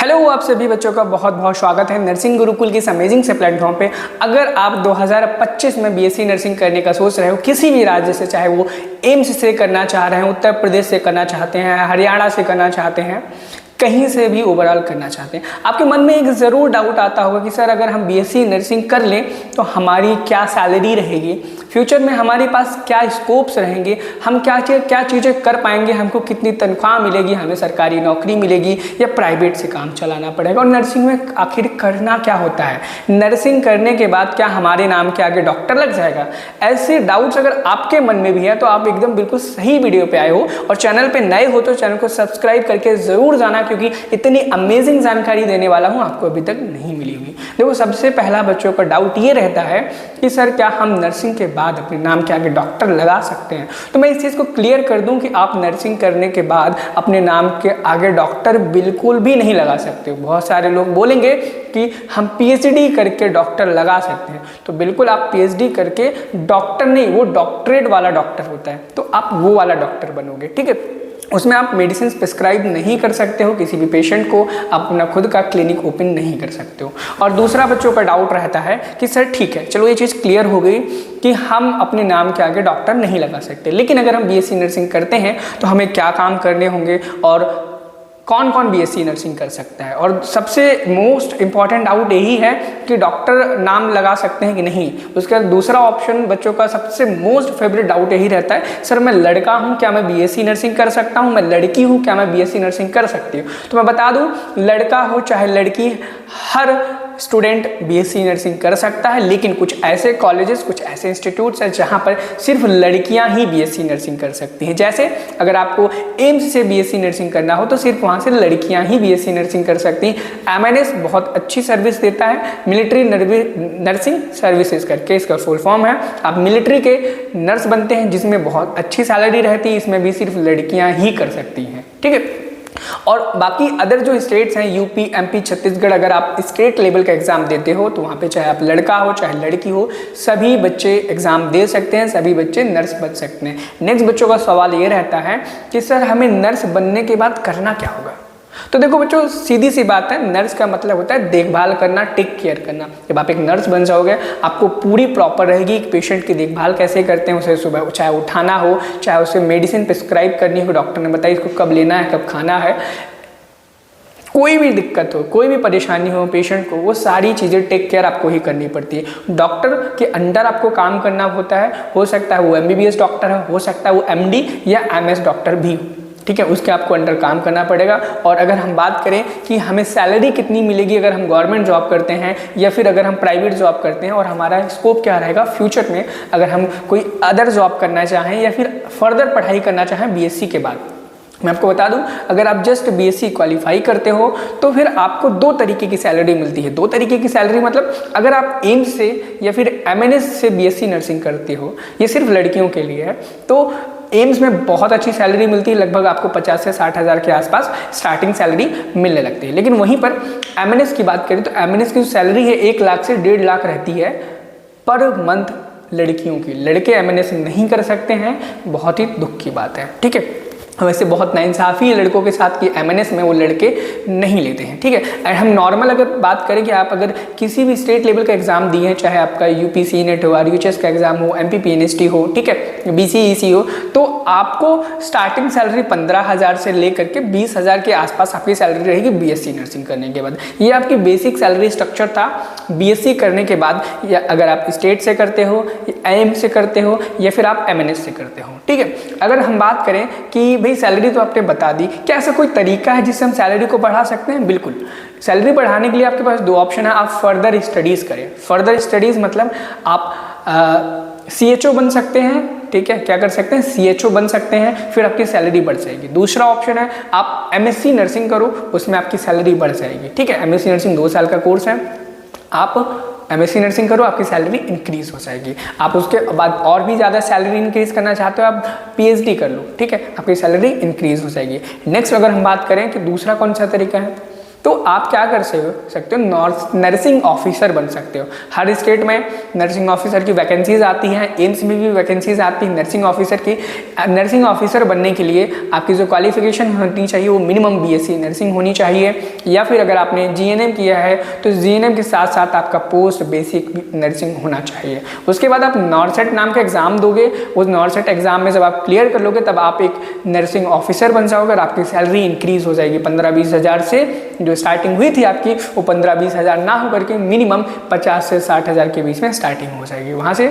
Hello, आप सभी बच्चों का बहुत बहुत स्वागत है नर्सिंग गुरुकुल की इस अमेजिंग से प्लेटफॉर्म पे। अगर आप 2025 में बीएससी नर्सिंग करने का सोच रहे हो किसी भी राज्य से, चाहे वो एम्स से करना चाह रहे हैं, उत्तर प्रदेश से करना चाहते हैं, हरियाणा से करना चाहते हैं, कहीं से भी ओवरऑल करना चाहते हैं, आपके मन में एक ज़रूर डाउट आता होगा कि सर अगर हम बीएससी नर्सिंग कर लें तो हमारी क्या सैलरी रहेगी, फ्यूचर में हमारे पास क्या स्कोप्स रहेंगे, हम क्या चीज़ें कर पाएंगे, हमको कितनी तनख्वाह मिलेगी, हमें सरकारी नौकरी मिलेगी या प्राइवेट से काम चलाना पड़ेगा, और नर्सिंग में आखिर करना क्या होता है, नर्सिंग करने के बाद क्या हमारे नाम के आगे डॉक्टर लग जाएगा। ऐसे डाउट्स अगर आपके मन में भी है तो आप एकदम बिल्कुल सही वीडियो पे आए हो, और चैनल पे नए हो तो चैनल को सब्सक्राइब करके ज़रूर जाना, क्योंकि इतनी अमेजिंग जानकारी देने वाला हूँ आपको अभी तक नहीं मिली हुई। देखो, सबसे पहला बच्चों का डाउट ये रहता है कि सर क्या हम नर्सिंग के बाद अपने नाम के आगे डॉक्टर लगा सकते हैं। तो मैं इस चीज़ को क्लियर कर दूं कि आप नर्सिंग करने के बाद अपने नाम के आगे डॉक्टर बिल्कुल भी नहीं लगा सकते। बहुत सारे लोग बोलेंगे कि हम पीएचडी करके डॉक्टर लगा सकते हैं, तो बिल्कुल आप पीएचडी करके डॉक्टर नहीं, वो डॉक्टरेट वाला डॉक्टर होता है, तो आप वो वाला डॉक्टर बनोगे। ठीक है, उसमें आप मेडिसिन प्रिस्क्राइब नहीं कर सकते हो, किसी भी पेशेंट को आप अपना खुद का क्लिनिक ओपन नहीं कर सकते हो। और दूसरा बच्चों का डाउट रहता है कि सर ठीक है, चलो ये चीज़ क्लियर हो गई कि हम अपने नाम के आगे डॉक्टर नहीं लगा सकते, लेकिन अगर हम बीएससी नर्सिंग करते हैं तो हमें क्या काम करने होंगे और कौन कौन बीएससी नर्सिंग कर सकता है। और सबसे मोस्ट इंपॉर्टेंट डाउट यही है कि डॉक्टर नाम लगा सकते हैं कि नहीं। उसका दूसरा ऑप्शन बच्चों का सबसे मोस्ट फेवरेट डाउट यही रहता है, सर मैं लड़का हूं, क्या मैं बीएससी नर्सिंग कर सकता हूं, मैं लड़की हूं, क्या मैं बीएससी नर्सिंग कर सकती हूँ। तो मैं बता दूं, लड़का हो चाहे लड़की, हर स्टूडेंट बीएससी नर्सिंग कर सकता है, लेकिन कुछ ऐसे कॉलेजेस, कुछ ऐसे इंस्टीट्यूट्स हैं जहां पर सिर्फ लड़कियां ही बीएससी नर्सिंग कर सकती हैं। जैसे अगर आपको एम्स से बीएससी नर्सिंग करना हो तो सिर्फ वहां से लड़कियां ही बीएससी नर्सिंग कर सकती हैं। एमएनएस बहुत अच्छी सर्विस देता है, मिलिट्री नर्सिंग सर्विसेज करके इसका फुल फॉर्म है। आप मिलिट्री के नर्स बनते हैं जिसमें बहुत अच्छी सैलरी रहती है, इसमें भी सिर्फ लड़कियां ही कर सकती हैं। ठीक है, और बाकी अदर जो स्टेट्स हैं, यूपी, एमपी, छत्तीसगढ़, अगर आप स्टेट लेवल का एग्जाम देते हो तो वहाँ पे चाहे आप लड़का हो चाहे लड़की हो, सभी बच्चे एग्जाम दे सकते हैं, सभी बच्चे नर्स बन सकते हैं। नेक्स्ट बच्चों का सवाल ये रहता है कि सर हमें नर्स बनने के बाद करना क्या होगा। तो देखो बच्चों, सीधी सी बात है, नर्स का मतलब होता है देखभाल करना, टेक केयर करना। जब आप एक नर्स बन जाओगे आपको पूरी प्रॉपर रहेगी कि पेशेंट की देखभाल कैसे करते हैं, उसे सुबह चाहे उठाना हो, चाहे उसे मेडिसिन प्रिस्क्राइब करनी हो, डॉक्टर ने बताया इसको कब लेना है, कब खाना है, कोई भी दिक्कत हो, कोई भी परेशानी हो पेशेंट को, वो सारी चीज़ें टेक केयर आपको ही करनी पड़ती है। डॉक्टर के अंडर आपको काम करना होता है, हो सकता है वो एमबीबीएस डॉक्टर हो सकता है वो एमडी या एमएस डॉक्टर भी हो। ठीक है, उसके आपको अंडर काम करना पड़ेगा। और अगर हम बात करें कि हमें सैलरी कितनी मिलेगी अगर हम गवर्नमेंट जॉब करते हैं या फिर अगर हम प्राइवेट जॉब करते हैं, और हमारा स्कोप क्या रहेगा फ्यूचर में, अगर हम कोई अदर जॉब करना चाहें या फिर फर्दर पढ़ाई करना चाहें बीएससी के बाद, मैं आपको बता दूं, अगर आप जस्ट बीएससी क्वालिफाई करते हो तो फिर आपको दो तरीके की सैलरी मिलती है। दो तरीके की सैलरी मतलब अगर आप एम्स से या फिर एमएनएस से बीएससी नर्सिंग करते हो, ये सिर्फ लड़कियों के लिए है, तो एम्स में बहुत अच्छी सैलरी मिलती है, लगभग आपको 50 से 60 हज़ार के आसपास स्टार्टिंग सैलरी मिलने लगती है। लेकिन वहीं पर एमएनएस की बात करें तो एमएनएस की जो सैलरी है 1 लाख से 1.5 लाख रहती है पर मंथ लड़कियों की। लड़के एमएनएस नहीं कर सकते हैं, बहुत ही दुख की बात है। ठीक है, वैसे बहुत नाइंसाफ़ी है लड़कों के साथ कि एमएनएस में वो लड़के नहीं लेते हैं। ठीक है, और हम नॉर्मल अगर बात करें कि आप अगर किसी भी स्टेट लेवल का एग्जाम दिए हैं, चाहे आपका यूपीसी नेट हो, आरयूएचएस का एग्जाम हो, एमपीपीएनएसटी हो, ठीक है, बीसीईसी हो, तो आपको स्टार्टिंग सैलरी 15,000 से लेकर के 20,000 के आसपास आपकी सैलरी रहेगी बीएससी नर्सिंग करने के बाद। ये आपकी बेसिक सैलरी स्ट्रक्चर था बीएससी करने के बाद, या अगर आप स्टेट से करते हो, एम्स से करते हो या फिर आप एमएनएस से करते हो। ठीक है, अगर हम बात करें कि सैलरी तो आपने बता दी, क्या ऐसा कोई तरीका है जिससे हम सैलरी को बढ़ा सकते हैं? बिल्कुल, सैलरी बढ़ाने के लिए आपके पास दो ऑप्शन है। आप फर्दर स्टडीज़ करें। फर्दर स्टडीज़ मतलब आप सीएचओ बन सकते हैं। ठीक है, क्या कर सकते हैं? सीएचओ बन सकते हैं, फिर आपकी सैलरी बढ़ जाएगी। दूसरा ऑप्शन है आप एमएससी नर्सिंग करो, उसमें आपकी सैलरी बढ़ जाएगी। ठीक है, एमएससी नर्सिंग 2 साल का कोर्स है, आप एमएससी नर्सिंग करो, आपकी सैलरी इंक्रीज हो जाएगी। आप उसके बाद और भी ज़्यादा सैलरी इंक्रीज करना चाहते हो, आप पीएचडी कर लो। ठीक है, आपकी सैलरी इंक्रीज हो जाएगी। नेक्स्ट अगर हम बात करें कि दूसरा कौन सा तरीका है, तो आप क्या कर सकते हो, नर्सिंग ऑफिसर बन सकते हो। हर स्टेट में नर्सिंग ऑफिसर की वैकेंसीज आती हैं, एम्स में भी वैकेंसीज आती हैं नर्सिंग ऑफिसर की। नर्सिंग ऑफिसर बनने के लिए आपकी जो क्वालिफिकेशन होनी चाहिए वो मिनिमम बीएससी नर्सिंग होनी चाहिए, या फिर अगर आपने जीएनएम किया है तो जीएनएम के साथ साथ आपका पोस्ट बेसिक नर्सिंग होना चाहिए। उसके बाद आप नॉर्सेट नाम का एग्जाम दोगे, उस नॉर्सेट एग्जाम में जब आप क्लियर कर लोगे तब आप एक नर्सिंग ऑफिसर बन जाओगे और आपकी सैलरी इंक्रीज हो जाएगी 15-20 हज़ार से। जो स्टार्टिंग हुई थी आपकी वो 15-20 हज़ार ना होकर के मिनिमम 50 से 60 हज़ार के बीच में स्टार्टिंग हो जाएगी। वहाँ से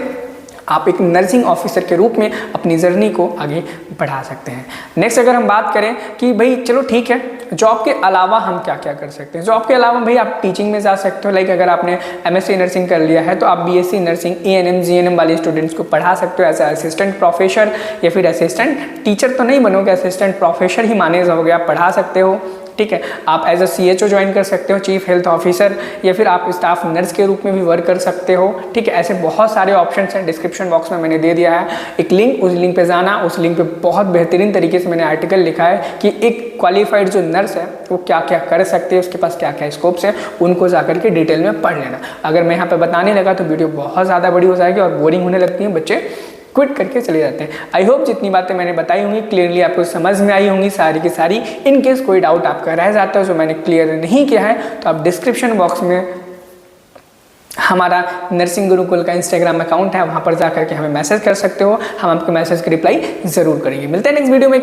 आप एक नर्सिंग ऑफिसर के रूप में अपनी जर्नी को आगे बढ़ा सकते हैं। नेक्स्ट अगर हम बात करें कि भाई चलो ठीक है, जॉब के अलावा हम क्या क्या कर सकते हैं। जॉब के अलावा भाई आप टीचिंग में जा सकते हो। लाइक अगर आपने एमएससी नर्सिंग कर लिया है तो आप बीएससी नर्सिंग एएनएम जीएनएम वाले स्टूडेंट्स को पढ़ा सकते हो एज असिस्टेंट प्रोफेसर, या फिर असिस्टेंट टीचर तो नहीं बनोगे, असिस्टेंट प्रोफेसर ही माने जाओगे, आप पढ़ा सकते हो। ठीक है, आप एज अ CHO ज्वाइन कर सकते हो, चीफ हेल्थ ऑफिसर, या फिर आप स्टाफ नर्स के रूप में भी वर्क कर सकते हो। ठीक है, ऐसे बहुत सारे ऑप्शंस हैं, डिस्क्रिप्शन बॉक्स में मैंने दे दिया है एक लिंक, उस लिंक पे जाना। उस लिंक पे बहुत बेहतरीन तरीके से मैंने आर्टिकल लिखा है कि एक क्वालिफाइड जो नर्स है वो क्या क्या कर सकते हैं, उसके पास क्या क्या स्कोप्स है, उनको जाकर के डिटेल में पढ़ लेना। अगर मैं यहाँ पे बताने लगा तो वीडियो बहुत ज़्यादा बड़ी हो जाएगी और बोरिंग होने लगती है, बच्चे क्विट करके चले जाते हैं। आई होप जितनी बातें मैंने बताई होंगी क्लियरली आपको समझ में आई होंगी सारी की सारी। इन केस कोई डाउट आपका रह जाता है जो मैंने क्लियर नहीं किया है तो आप डिस्क्रिप्शन बॉक्स में हमारा नर्सिंग गुरुकुल का इंस्टाग्राम अकाउंट है, वहाँ पर जाकर के हमें मैसेज कर सकते हो, हम आपके मैसेज की रिप्लाई ज़रूर करेंगे। मिलते हैं नेक्स्ट वीडियो में।